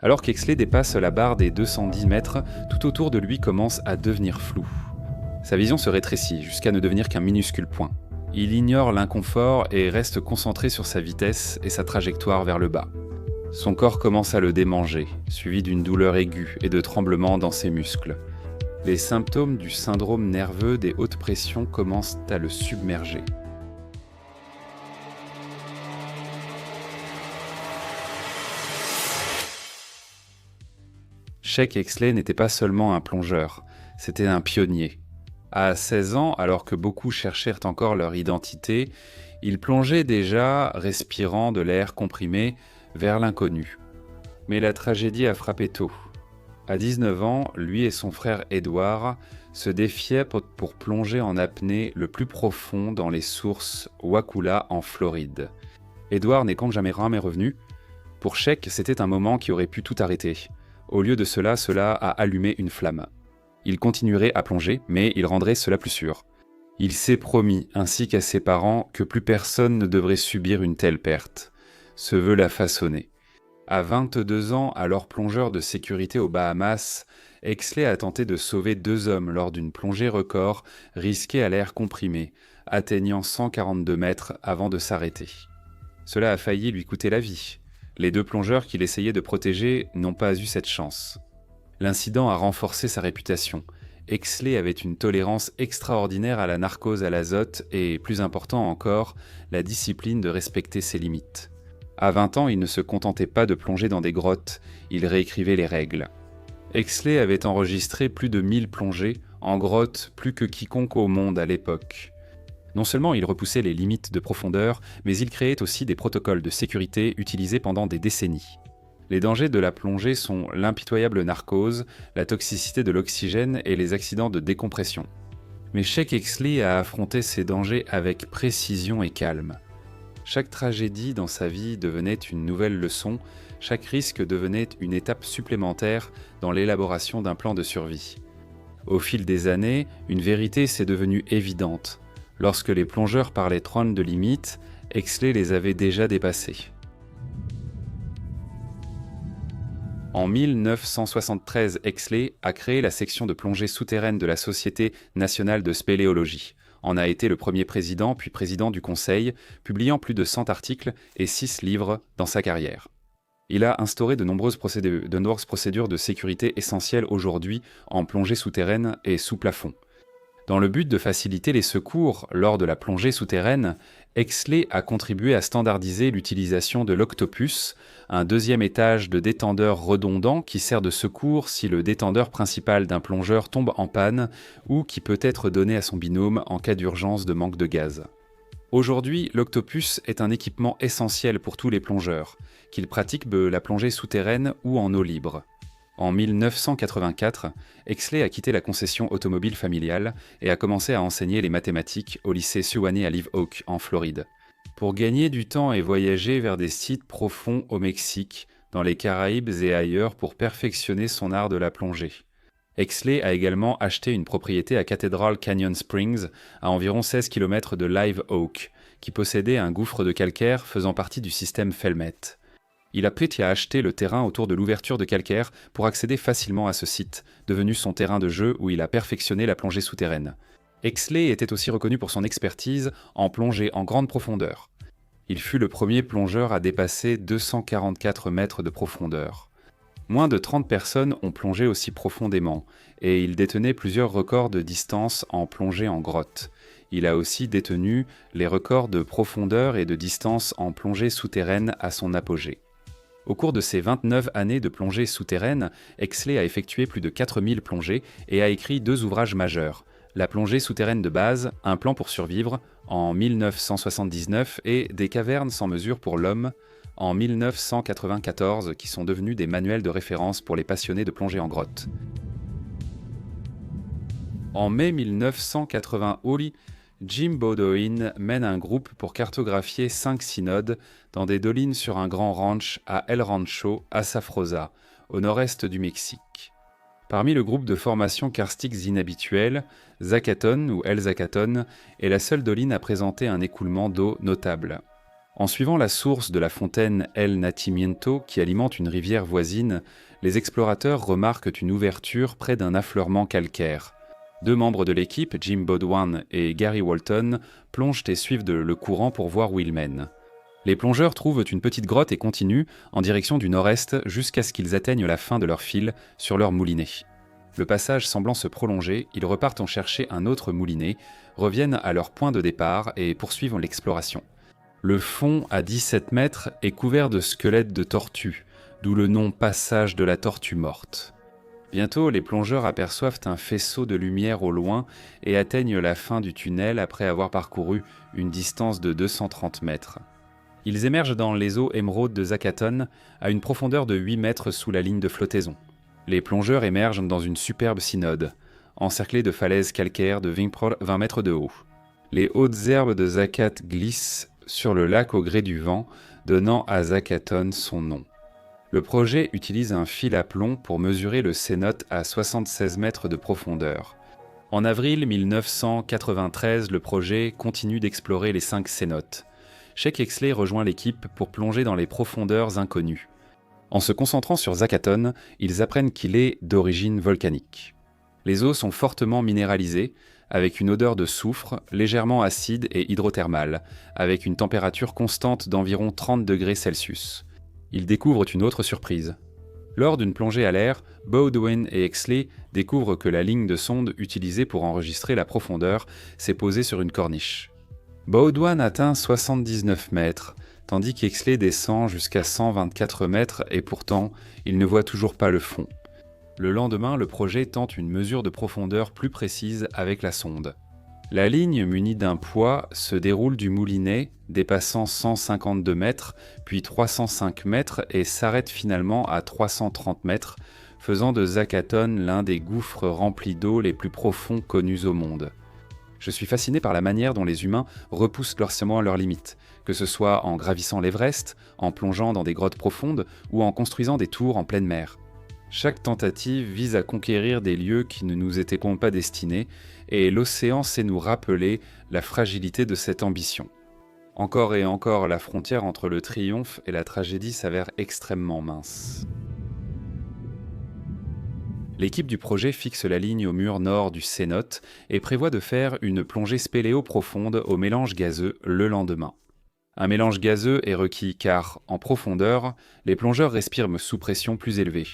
Alors qu'Exley dépasse la barre des 210 mètres, tout autour de lui commence à devenir flou. Sa vision se rétrécit jusqu'à ne devenir qu'un minuscule point. Il ignore l'inconfort et reste concentré sur sa vitesse et sa trajectoire vers le bas. Son corps commence à le démanger, suivi d'une douleur aiguë et de tremblements dans ses muscles. Les symptômes du syndrome nerveux des hautes pressions commencent à le submerger. Sheik Exley n'était pas seulement un plongeur, c'était un pionnier. À 16 ans, alors que beaucoup cherchèrent encore leur identité, il plongeait déjà, respirant de l'air comprimé, vers l'inconnu. Mais la tragédie a frappé tôt. À 19 ans, lui et son frère Edward se défiaient pour plonger en apnée le plus profond dans les sources Wakula en Floride. Edward n'est jamais revenu. Pour Sheik, c'était un moment qui aurait pu tout arrêter. Au lieu de cela a allumé une flamme. Il continuerait à plonger, mais il rendrait cela plus sûr. Il s'est promis, ainsi qu'à ses parents, que plus personne ne devrait subir une telle perte. Ce vœu l'a façonné. À 22 ans, alors plongeur de sécurité aux Bahamas, Exley a tenté de sauver 2 hommes lors d'une plongée record risquée à l'air comprimé, atteignant 142 mètres avant de s'arrêter. Cela a failli lui coûter la vie. Les 2 plongeurs qu'il essayait de protéger n'ont pas eu cette chance. L'incident a renforcé sa réputation. Exley avait une tolérance extraordinaire à la narcose à l'azote et, plus important encore, la discipline de respecter ses limites. À 20 ans, il ne se contentait pas de plonger dans des grottes, il réécrivait les règles. Exley avait enregistré plus de 1000 plongées, en grotte plus que quiconque au monde à l'époque. Non seulement il repoussait les limites de profondeur, mais il créait aussi des protocoles de sécurité utilisés pendant des décennies. Les dangers de la plongée sont l'impitoyable narcose, la toxicité de l'oxygène et les accidents de décompression. Mais Sheik Exley a affronté ces dangers avec précision et calme. Chaque tragédie dans sa vie devenait une nouvelle leçon, chaque risque devenait une étape supplémentaire dans l'élaboration d'un plan de survie. Au fil des années, une vérité s'est devenue évidente. Lorsque les plongeurs parlaient de limites, Exley les avait déjà dépassés. En 1973, Exley a créé la section de plongée souterraine de la Société nationale de spéléologie. En a été le premier président, puis président du conseil, publiant plus de 100 articles et 6 livres dans sa carrière. Il a instauré de nombreuses procédures de sécurité essentielles aujourd'hui en plongée souterraine et sous plafond. Dans le but de faciliter les secours lors de la plongée souterraine, Exley a contribué à standardiser l'utilisation de l'octopus, un 2e étage de détendeur redondant qui sert de secours si le détendeur principal d'un plongeur tombe en panne ou qui peut être donné à son binôme en cas d'urgence de manque de gaz. Aujourd'hui, l'octopus est un équipement essentiel pour tous les plongeurs, qu'ils pratiquent la plongée souterraine ou en eau libre. En 1984, Exley a quitté la concession automobile familiale et a commencé à enseigner les mathématiques au lycée Sewanee à Live Oak, en Floride. Pour gagner du temps et voyager vers des sites profonds au Mexique, dans les Caraïbes et ailleurs pour perfectionner son art de la plongée. Exley a également acheté une propriété à Cathedral Canyon Springs, à environ 16 km de Live Oak, qui possédait un gouffre de calcaire faisant partie du système Felmet. Il a pris à acheter le terrain autour de l'ouverture de calcaire pour accéder facilement à ce site, devenu son terrain de jeu où il a perfectionné la plongée souterraine. Exley était aussi reconnu pour son expertise en plongée en grande profondeur. Il fut le premier plongeur à dépasser 244 mètres de profondeur. Moins de 30 personnes ont plongé aussi profondément, et il détenait plusieurs records de distance en plongée en grotte. Il a aussi détenu les records de profondeur et de distance en plongée souterraine à son apogée. Au cours de ses 29 années de plongée souterraine, Exley a effectué plus de 4000 plongées et a écrit 2 ouvrages majeurs. La plongée souterraine de base, un plan pour survivre, en 1979, et Des cavernes sans mesure pour l'homme, en 1994, qui sont devenus des manuels de référence pour les passionnés de plongée en grotte. En mai 1980, Jim Bowdoin mène un groupe pour cartographier 5 synodes dans des dolines sur un grand ranch à El Rancho, à Safrosa, au nord-est du Mexique. Parmi le groupe de formations karstiques inhabituelles, Zacaton ou El Zacaton est la seule doline à présenter un écoulement d'eau notable. En suivant la source de la fontaine El Nacimiento qui alimente une rivière voisine, les explorateurs remarquent une ouverture près d'un affleurement calcaire. 2 membres de l'équipe, Jim Baudouin et Gary Walton, plongent et suivent le courant pour voir où il mène. Les plongeurs trouvent une petite grotte et continuent en direction du nord-est jusqu'à ce qu'ils atteignent la fin de leur fil sur leur moulinet. Le passage semblant se prolonger, ils repartent en chercher un autre moulinet, reviennent à leur point de départ et poursuivent l'exploration. Le fond, à 17 mètres, est couvert de squelettes de tortues, d'où le nom passage de la tortue morte. Bientôt, les plongeurs aperçoivent un faisceau de lumière au loin et atteignent la fin du tunnel après avoir parcouru une distance de 230 mètres. Ils émergent dans les eaux émeraudes de Zacaton à une profondeur de 8 mètres sous la ligne de flottaison. Les plongeurs émergent dans une superbe synode, encerclée de falaises calcaires de 20 mètres de haut. Les hautes herbes de Zacat glissent sur le lac au gré du vent, donnant à Zacaton son nom. Le projet utilise un fil à plomb pour mesurer le cénote à 76 mètres de profondeur. En avril 1993, le projet continue d'explorer les 5 cénotes. Sheik Exley rejoint l'équipe pour plonger dans les profondeurs inconnues. En se concentrant sur Zacaton, ils apprennent qu'il est d'origine volcanique. Les eaux sont fortement minéralisées, avec une odeur de soufre, légèrement acide et hydrothermale, avec une température constante d'environ 30 degrés Celsius. Ils découvrent une autre surprise. Lors d'une plongée à l'air, Baudouin et Exley découvrent que la ligne de sonde utilisée pour enregistrer la profondeur s'est posée sur une corniche. Baudouin atteint 79 mètres, tandis qu'Exley descend jusqu'à 124 mètres et pourtant, il ne voit toujours pas le fond. Le lendemain, le projet tente une mesure de profondeur plus précise avec la sonde. La ligne munie d'un poids se déroule du moulinet, dépassant 152 mètres, puis 305 mètres et s'arrête finalement à 330 mètres, faisant de Zacaton l'un des gouffres remplis d'eau les plus profonds connus au monde. Je suis fasciné par la manière dont les humains repoussent lorsement leurs limites, que ce soit en gravissant l'Everest, en plongeant dans des grottes profondes ou en construisant des tours en pleine mer. Chaque tentative vise à conquérir des lieux qui ne nous étaient pas destinés, et l'océan sait nous rappeler la fragilité de cette ambition. Encore et encore, la frontière entre le triomphe et la tragédie s'avère extrêmement mince. L'équipe du projet fixe la ligne au mur nord du cénote et prévoit de faire une plongée spéléo profonde au mélange gazeux le lendemain. Un mélange gazeux est requis car, en profondeur, les plongeurs respirent sous pression plus élevée.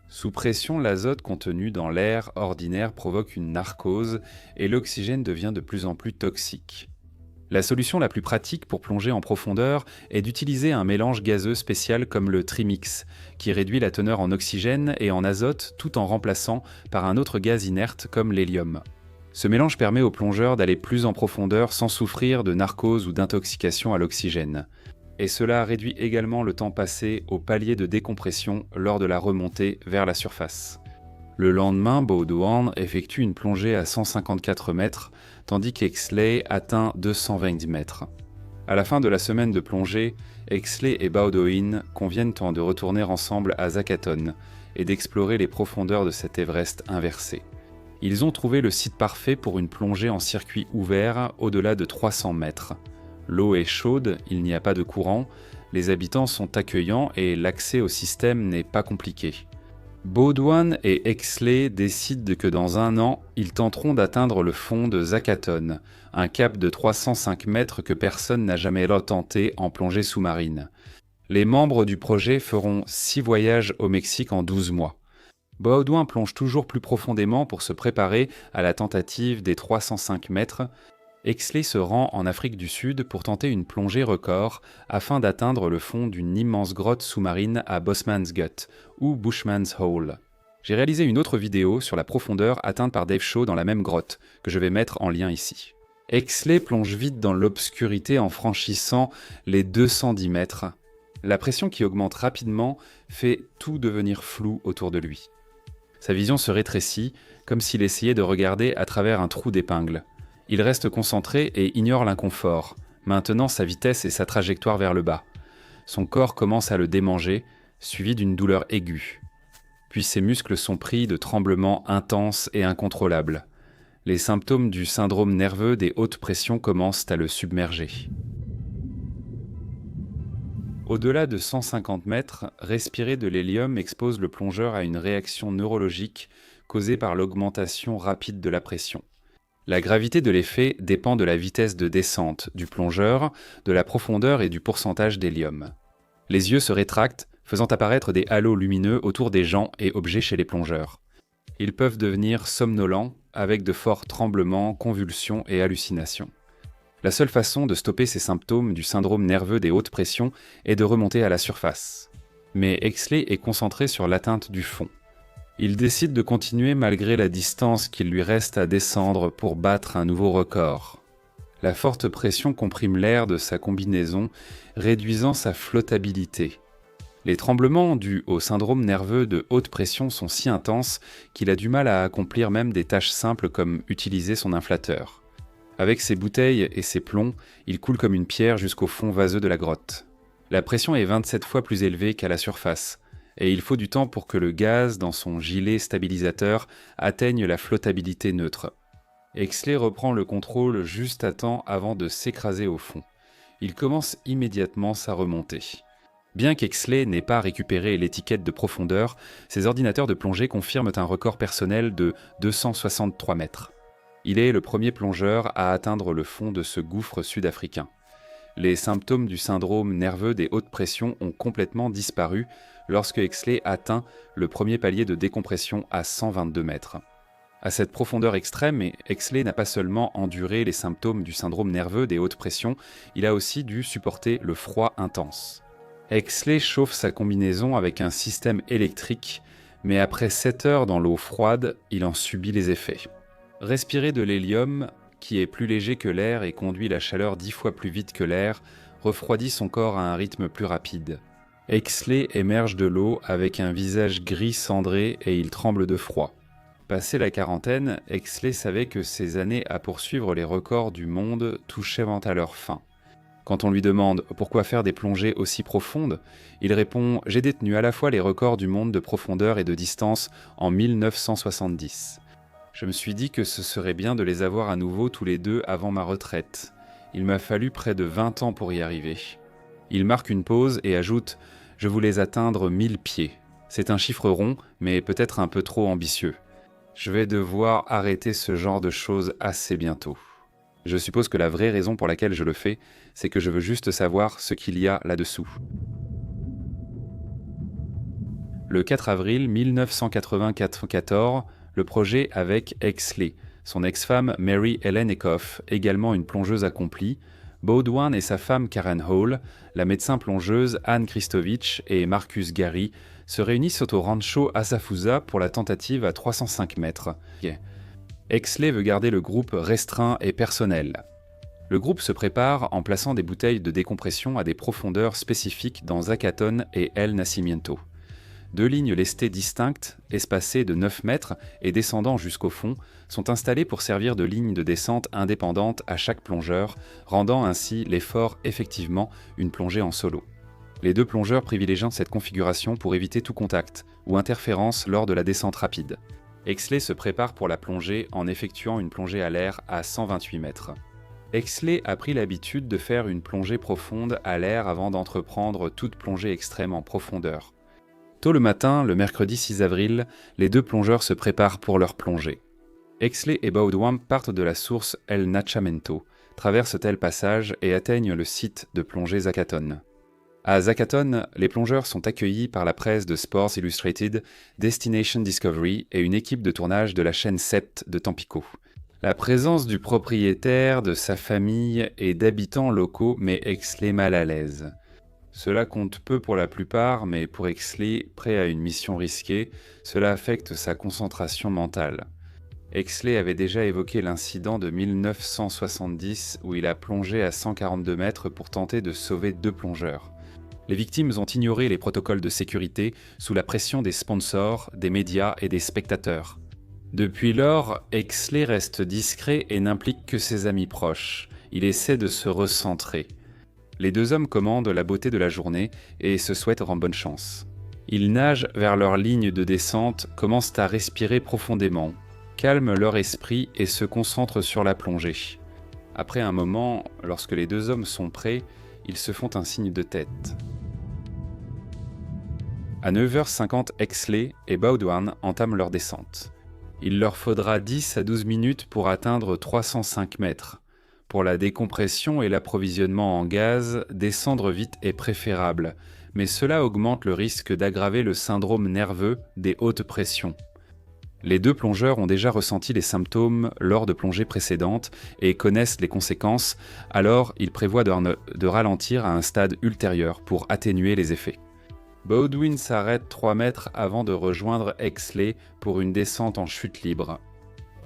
Sous pression, l'azote contenu dans l'air ordinaire provoque une narcose et l'oxygène devient de plus en plus toxique. La solution la plus pratique pour plonger en profondeur est d'utiliser un mélange gazeux spécial comme le Trimix, qui réduit la teneur en oxygène et en azote tout en remplaçant par un autre gaz inerte comme l'hélium. Ce mélange permet aux plongeurs d'aller plus en profondeur sans souffrir de narcose ou d'intoxication à l'oxygène. Et cela réduit également le temps passé au palier de décompression lors de la remontée vers la surface. Le lendemain, Baudouin effectue une plongée à 154 mètres, tandis qu'Exley atteint 220 mètres. À la fin de la semaine de plongée, Exley et Baudouin conviennent de retourner ensemble à Zacaton et d'explorer les profondeurs de cet Everest inversé. Ils ont trouvé le site parfait pour une plongée en circuit ouvert au-delà de 300 mètres. L'eau est chaude, il n'y a pas de courant, les habitants sont accueillants et l'accès au système n'est pas compliqué. Baudouin et Exley décident que dans 1 an, ils tenteront d'atteindre le fond de Zacaton, un cap de 305 mètres que personne n'a jamais tenté en plongée sous-marine. Les membres du projet feront 6 voyages au Mexique en 12 mois. Baudouin plonge toujours plus profondément pour se préparer à la tentative des 305 mètres. Exley se rend en Afrique du Sud pour tenter une plongée record afin d'atteindre le fond d'une immense grotte sous-marine à Bosman's Gut, ou Bushman's Hole. J'ai réalisé une autre vidéo sur la profondeur atteinte par Dave Shaw dans la même grotte, que je vais mettre en lien ici. Exley plonge vite dans l'obscurité en franchissant les 210 mètres. La pression qui augmente rapidement fait tout devenir flou autour de lui. Sa vision se rétrécit, comme s'il essayait de regarder à travers un trou d'épingle. Il reste concentré et ignore l'inconfort, maintenant sa vitesse et sa trajectoire vers le bas. Son corps commence à le démanger, suivi d'une douleur aiguë. Puis ses muscles sont pris de tremblements intenses et incontrôlables. Les symptômes du syndrome nerveux des hautes pressions commencent à le submerger. Au-delà de 150 mètres, respirer de l'hélium expose le plongeur à une réaction neurologique causée par l'augmentation rapide de la pression. La gravité de l'effet dépend de la vitesse de descente du plongeur, de la profondeur et du pourcentage d'hélium. Les yeux se rétractent, faisant apparaître des halos lumineux autour des gens et objets chez les plongeurs. Ils peuvent devenir somnolents, avec de forts tremblements, convulsions et hallucinations. La seule façon de stopper ces symptômes du syndrome nerveux des hautes pressions est de remonter à la surface. Mais Exley est concentré sur l'atteinte du fond. Il décide de continuer malgré la distance qu'il lui reste à descendre pour battre un nouveau record. La forte pression comprime l'air de sa combinaison, réduisant sa flottabilité. Les tremblements dus au syndrome nerveux de haute pression sont si intenses qu'il a du mal à accomplir même des tâches simples comme utiliser son inflateur. Avec ses bouteilles et ses plombs, il coule comme une pierre jusqu'au fond vaseux de la grotte. La pression est 27 fois plus élevée qu'à la surface, et il faut du temps pour que le gaz dans son gilet stabilisateur atteigne la flottabilité neutre. Exley reprend le contrôle juste à temps avant de s'écraser au fond. Il commence immédiatement sa remontée. Bien qu'Exley n'ait pas récupéré l'étiquette de profondeur, ses ordinateurs de plongée confirment un record personnel de 263 mètres. Il est le premier plongeur à atteindre le fond de ce gouffre sud-africain. Les symptômes du syndrome nerveux des hautes pressions ont complètement disparu lorsque Exley atteint le premier palier de décompression à 122 mètres. À cette profondeur extrême, Exley n'a pas seulement enduré les symptômes du syndrome nerveux des hautes pressions, il a aussi dû supporter le froid intense. Exley chauffe sa combinaison avec un système électrique, mais après 7 heures dans l'eau froide, il en subit les effets. Respirer de l'hélium, qui est plus léger que l'air et conduit la chaleur 10 fois plus vite que l'air, refroidit son corps à un rythme plus rapide. Exley émerge de l'eau avec un visage gris cendré et il tremble de froid. Passé la quarantaine, Exley savait que ses années à poursuivre les records du monde touchaient à leur fin. Quand on lui demande pourquoi faire des plongées aussi profondes, il répond « J'ai détenu à la fois les records du monde de profondeur et de distance en 1970. Je me suis dit que ce serait bien de les avoir à nouveau tous les deux avant ma retraite. Il m'a fallu près de 20 ans pour y arriver. » Il marque une pause et ajoute « Je voulais atteindre 1000 pieds. C'est un chiffre rond, mais peut-être un peu trop ambitieux. Je vais devoir arrêter ce genre de choses assez bientôt. » Je suppose que la vraie raison pour laquelle je le fais, c'est que je veux juste savoir ce qu'il y a là-dessous. Le 4 avril 1994, le projet avec Exley, son ex-femme Mary Ellen Eckhoff, également une plongeuse accomplie, Baudouin et sa femme Karen Hall, la médecin plongeuse Anne Christovitch et Marcus Gary se réunissent au Rancho Asafusa pour la tentative à 305 mètres. Exley veut garder le groupe restreint et personnel. Le groupe se prépare en plaçant des bouteilles de décompression à des profondeurs spécifiques dans Zacaton et El Nacimiento. 2 lignes lestées distinctes, espacées de 9 mètres et descendant jusqu'au fond, sont installées pour servir de lignes de descente indépendantes à chaque plongeur, rendant ainsi l'effort effectivement une plongée en solo. Les 2 plongeurs privilégiant cette configuration pour éviter tout contact ou interférence lors de la descente rapide. Exley se prépare pour la plongée en effectuant une plongée à l'air à 128 mètres. Exley a pris l'habitude de faire une plongée profonde à l'air avant d'entreprendre toute plongée extrême en profondeur. Tôt le matin, le mercredi 6 avril, les 2 plongeurs se préparent pour leur plongée. Exley et Baudouin partent de la source El Nachamento, traversent tel passage et atteignent le site de plongée Zacaton. À Zacaton, les plongeurs sont accueillis par la presse de Sports Illustrated, Destination Discovery et une équipe de tournage de la chaîne 7 de Tampico. La présence du propriétaire, de sa famille et d'habitants locaux met Exley mal à l'aise. Cela compte peu pour la plupart, mais pour Exley, prêt à une mission risquée, cela affecte sa concentration mentale. Exley avait déjà évoqué l'incident de 1970 où il a plongé à 142 mètres pour tenter de sauver 2 plongeurs. Les victimes ont ignoré les protocoles de sécurité sous la pression des sponsors, des médias et des spectateurs. Depuis lors, Exley reste discret et n'implique que ses amis proches. Il essaie de se recentrer. Les 2 hommes commandent la beauté de la journée et se souhaitent en bonne chance. Ils nagent vers leur ligne de descente, commencent à respirer profondément, calment leur esprit et se concentrent sur la plongée. Après un moment, lorsque les 2 hommes sont prêts, ils se font un signe de tête. À 9h50, Exley et Baudouin entament leur descente. Il leur faudra 10 à 12 minutes pour atteindre 305 mètres. Pour la décompression et l'approvisionnement en gaz, descendre vite est préférable, mais cela augmente le risque d'aggraver le syndrome nerveux des hautes pressions. Les deux plongeurs ont déjà ressenti les symptômes lors de plongées précédentes et connaissent les conséquences, alors ils prévoient de ralentir à un stade ultérieur pour atténuer les effets. Baudouin s'arrête 3 mètres avant de rejoindre Exley pour une descente en chute libre.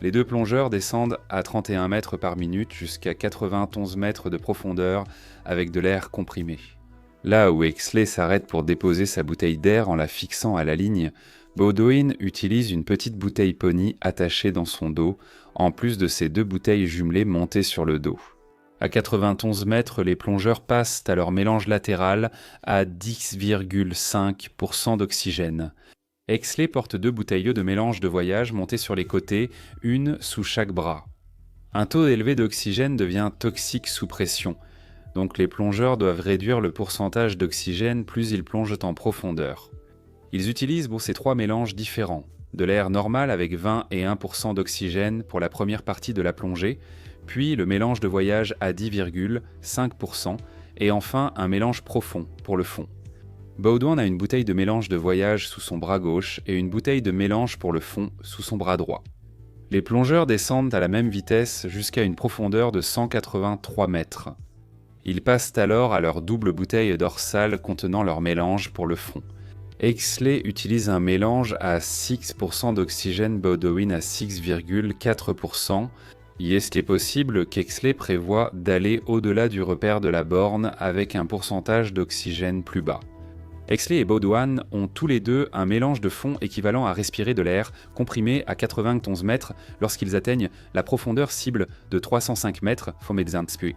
Les deux plongeurs descendent à 31 mètres par minute jusqu'à 91 mètres de profondeur avec de l'air comprimé. Là où Exley s'arrête pour déposer sa bouteille d'air en la fixant à la ligne, Baudouin utilise une petite bouteille pony attachée dans son dos, en plus de ses deux bouteilles jumelées montées sur le dos. À 91 mètres, les plongeurs passent à leur mélange latéral à 10,5% d'oxygène. Exley porte deux bouteilles de mélange de voyage montées sur les côtés, une sous chaque bras. Un taux élevé d'oxygène devient toxique sous pression, donc les plongeurs doivent réduire le pourcentage d'oxygène plus ils plongent en profondeur. Ils utilisent ces trois mélanges différents, de l'air normal avec 20 et 1% d'oxygène pour la première partie de la plongée, puis le mélange de voyage à 10,5% et enfin un mélange profond pour le fond. Baudouin a une bouteille de mélange de voyage sous son bras gauche et une bouteille de mélange pour le fond sous son bras droit. Les plongeurs descendent à la même vitesse jusqu'à une profondeur de 183 mètres. Ils passent alors à leur double bouteille dorsale contenant leur mélange pour le fond. Exley utilise un mélange à 6% d'oxygène, Baudouin à 6,4%. Il est possible qu'Exley prévoit d'aller au-delà du repère de la borne avec un pourcentage d'oxygène plus bas. Exley et Baudouin ont tous les deux un mélange de fond équivalent à respirer de l'air comprimé à 91 mètres lorsqu'ils atteignent la profondeur cible de 305 mètres, vom Metzanspui.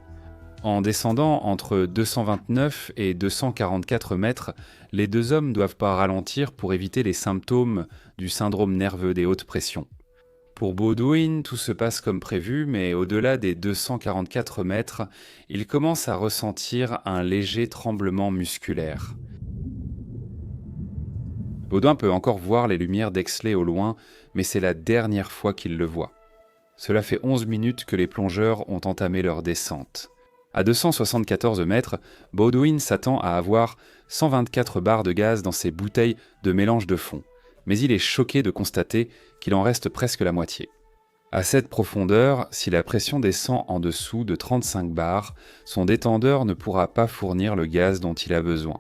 En descendant entre 229 et 244 mètres, les deux hommes doivent pas ralentir pour éviter les symptômes du syndrome nerveux des hautes pressions. Pour Baudouin, tout se passe comme prévu, mais au-delà des 244 mètres, il commence à ressentir un léger tremblement musculaire. Baudouin peut encore voir les lumières d'Exley au loin, mais c'est la dernière fois qu'il le voit. Cela fait 11 minutes que les plongeurs ont entamé leur descente. À 274 mètres, Baudouin s'attend à avoir 124 barres de gaz dans ses bouteilles de mélange de fond, mais il est choqué de constater qu'il en reste presque la moitié. À cette profondeur, si la pression descend en dessous de 35 bars, son détendeur ne pourra pas fournir le gaz dont il a besoin.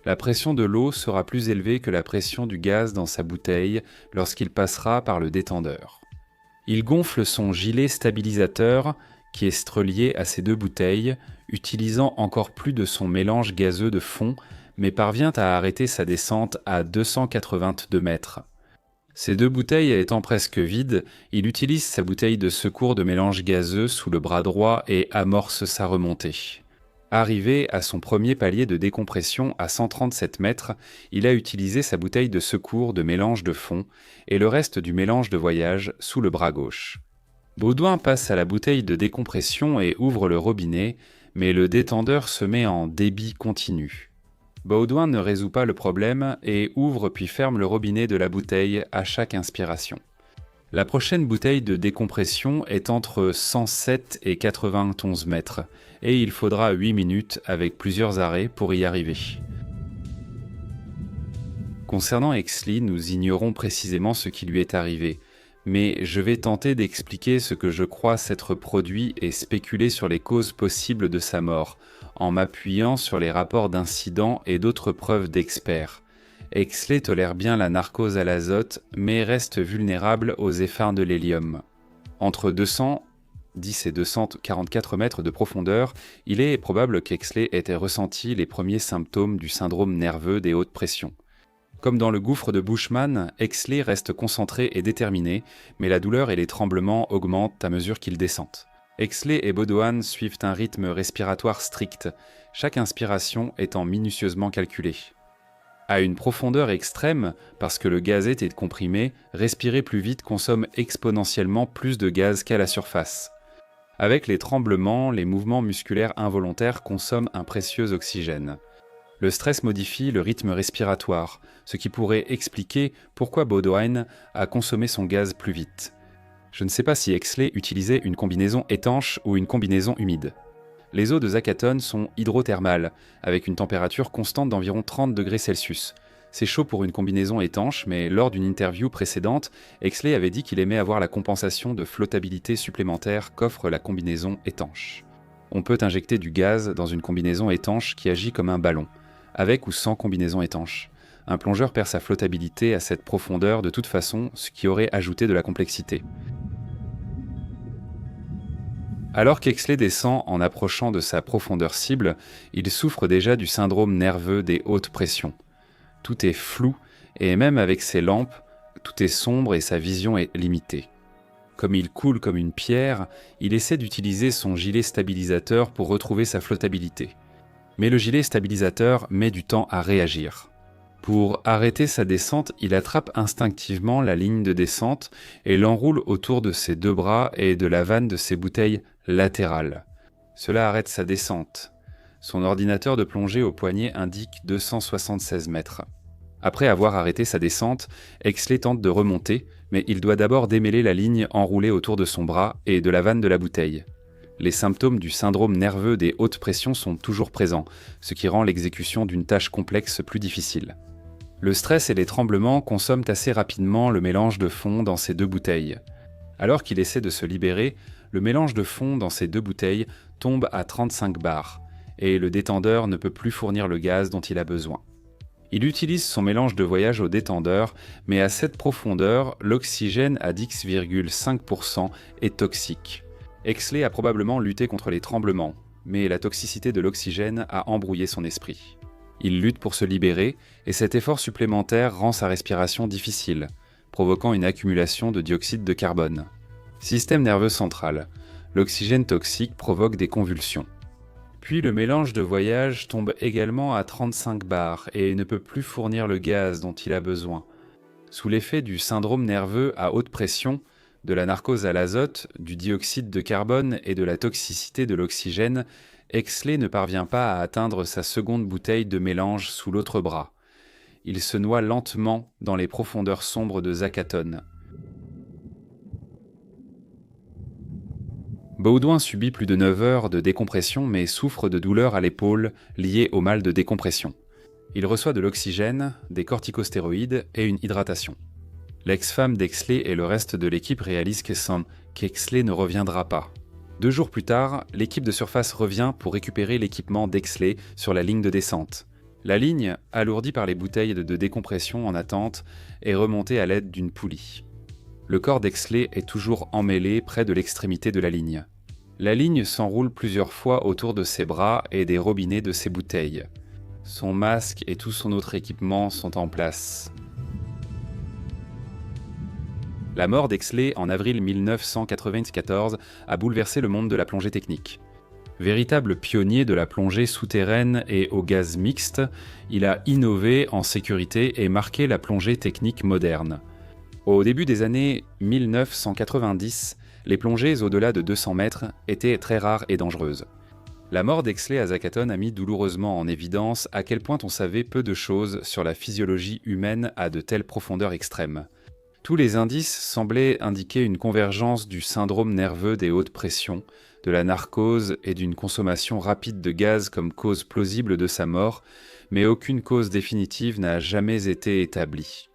La pression de l'eau sera plus élevée que la pression du gaz dans sa bouteille lorsqu'il passera par le détendeur. Il gonfle son gilet stabilisateur qui est relié à ces deux bouteilles, utilisant encore plus de son mélange gazeux de fond, mais parvient à arrêter sa descente à 282 mètres. Ces deux bouteilles étant presque vides, il utilise sa bouteille de secours de mélange gazeux sous le bras droit et amorce sa remontée. Arrivé à son premier palier de décompression à 137 mètres, il a utilisé sa bouteille de secours de mélange de fond et le reste du mélange de voyage sous le bras gauche. Baudouin passe à la bouteille de décompression et ouvre le robinet, mais le détendeur se met en débit continu. Baudouin ne résout pas le problème et ouvre puis ferme le robinet de la bouteille à chaque inspiration. La prochaine bouteille de décompression est entre 107 et 91 mètres, et il faudra 8 minutes avec plusieurs arrêts pour y arriver. Concernant Exley, nous ignorons précisément ce qui lui est arrivé, mais je vais tenter d'expliquer ce que je crois s'être produit et spéculer sur les causes possibles de sa mort, en m'appuyant sur les rapports d'incidents et d'autres preuves d'experts. Exley tolère bien la narcose à l'azote, mais reste vulnérable aux éphards de l'hélium. Entre 210 et 244 mètres de profondeur, il est probable qu'Exley ait ressenti les premiers symptômes du syndrome nerveux des hautes pressions. Comme dans le gouffre de Bushman, Exley reste concentré et déterminé, mais la douleur et les tremblements augmentent à mesure qu'il descend. Exley et Baudouin suivent un rythme respiratoire strict, chaque inspiration étant minutieusement calculée. À une profondeur extrême, parce que le gaz est comprimé, respirer plus vite consomme exponentiellement plus de gaz qu'à la surface. Avec les tremblements, les mouvements musculaires involontaires consomment un précieux oxygène. Le stress modifie le rythme respiratoire, ce qui pourrait expliquer pourquoi Baudoin a consommé son gaz plus vite. Je ne sais pas si Exley utilisait une combinaison étanche ou une combinaison humide. Les eaux de Zachaton sont hydrothermales, avec une température constante d'environ 30 degrés Celsius. C'est chaud pour une combinaison étanche, mais lors d'une interview précédente, Exley avait dit qu'il aimait avoir la compensation de flottabilité supplémentaire qu'offre la combinaison étanche. On peut injecter du gaz dans une combinaison étanche qui agit comme un ballon, avec ou sans combinaison étanche. Un plongeur perd sa flottabilité à cette profondeur de toute façon, ce qui aurait ajouté de la complexité. Alors qu'Exley descend en approchant de sa profondeur cible, il souffre déjà du syndrome nerveux des hautes pressions. Tout est flou, et même avec ses lampes, tout est sombre et sa vision est limitée. Comme il coule comme une pierre, il essaie d'utiliser son gilet stabilisateur pour retrouver sa flottabilité. Mais le gilet stabilisateur met du temps à réagir. Pour arrêter sa descente, il attrape instinctivement la ligne de descente et l'enroule autour de ses deux bras et de la vanne de ses bouteilles latérales. Cela arrête sa descente. Son ordinateur de plongée au poignet indique 276 mètres. Après avoir arrêté sa descente, Exley tente de remonter, mais il doit d'abord démêler la ligne enroulée autour de son bras et de la vanne de la bouteille. Les symptômes du syndrome nerveux des hautes pressions sont toujours présents, ce qui rend l'exécution d'une tâche complexe plus difficile. Le stress et les tremblements consomment assez rapidement le mélange de fond dans ces deux bouteilles. Alors qu'il essaie de se libérer, le mélange de fond dans ces deux bouteilles tombe à 35 bars, et le détendeur ne peut plus fournir le gaz dont il a besoin. Il utilise son mélange de voyage au détendeur, mais à cette profondeur, l'oxygène à 10,5% est toxique. Exley a probablement lutté contre les tremblements, mais la toxicité de l'oxygène a embrouillé son esprit. Il lutte pour se libérer, et cet effort supplémentaire rend sa respiration difficile, provoquant une accumulation de dioxyde de carbone. Système nerveux central. L'oxygène toxique provoque des convulsions. Puis le mélange de voyage tombe également à 35 bars et ne peut plus fournir le gaz dont il a besoin. Sous l'effet du syndrome nerveux à haute pression, de la narcose à l'azote, du dioxyde de carbone et de la toxicité de l'oxygène, Exley ne parvient pas à atteindre sa seconde bouteille de mélange sous l'autre bras. Il se noie lentement dans les profondeurs sombres de Zachaton. Baudoin subit plus de 9 heures de décompression mais souffre de douleurs à l'épaule liées au mal de décompression. Il reçoit de l'oxygène, des corticostéroïdes et une hydratation. L'ex-femme d'Exley et le reste de l'équipe réalisent qu'Exley ne reviendra pas. 2 jours plus tard, l'équipe de surface revient pour récupérer l'équipement d'Exley sur la ligne de descente. La ligne, alourdie par les bouteilles de décompression en attente, est remontée à l'aide d'une poulie. Le corps d'Exley est toujours emmêlé près de l'extrémité de la ligne. La ligne s'enroule plusieurs fois autour de ses bras et des robinets de ses bouteilles. Son masque et tout son autre équipement sont en place. La mort d'Exley en avril 1994 a bouleversé le monde de la plongée technique. Véritable pionnier de la plongée souterraine et au gaz mixte, il a innové en sécurité et marqué la plongée technique moderne. Au début des années 1990, les plongées au-delà de 200 mètres étaient très rares et dangereuses. La mort d'Exley à Zachaton a mis douloureusement en évidence à quel point on savait peu de choses sur la physiologie humaine à de telles profondeurs extrêmes. Tous les indices semblaient indiquer une convergence du syndrome nerveux des hautes pressions, de la narcose et d'une consommation rapide de gaz comme cause plausible de sa mort, mais aucune cause définitive n'a jamais été établie.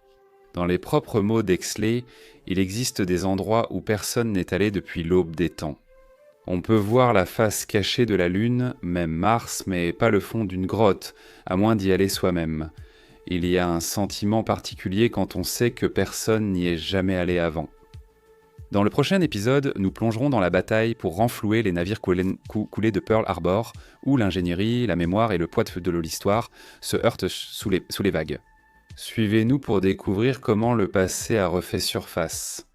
Dans les propres mots d'Exley, il existe des endroits où personne n'est allé depuis l'aube des temps. On peut voir la face cachée de la Lune, même Mars, mais pas le fond d'une grotte, à moins d'y aller soi-même. Il y a un sentiment particulier quand on sait que personne n'y est jamais allé avant. Dans le prochain épisode, nous plongerons dans la bataille pour renflouer les navires coulés de Pearl Harbor, où l'ingénierie, la mémoire et le poids de l'histoire se heurtent sous les vagues. Suivez-nous pour découvrir comment le passé a refait surface.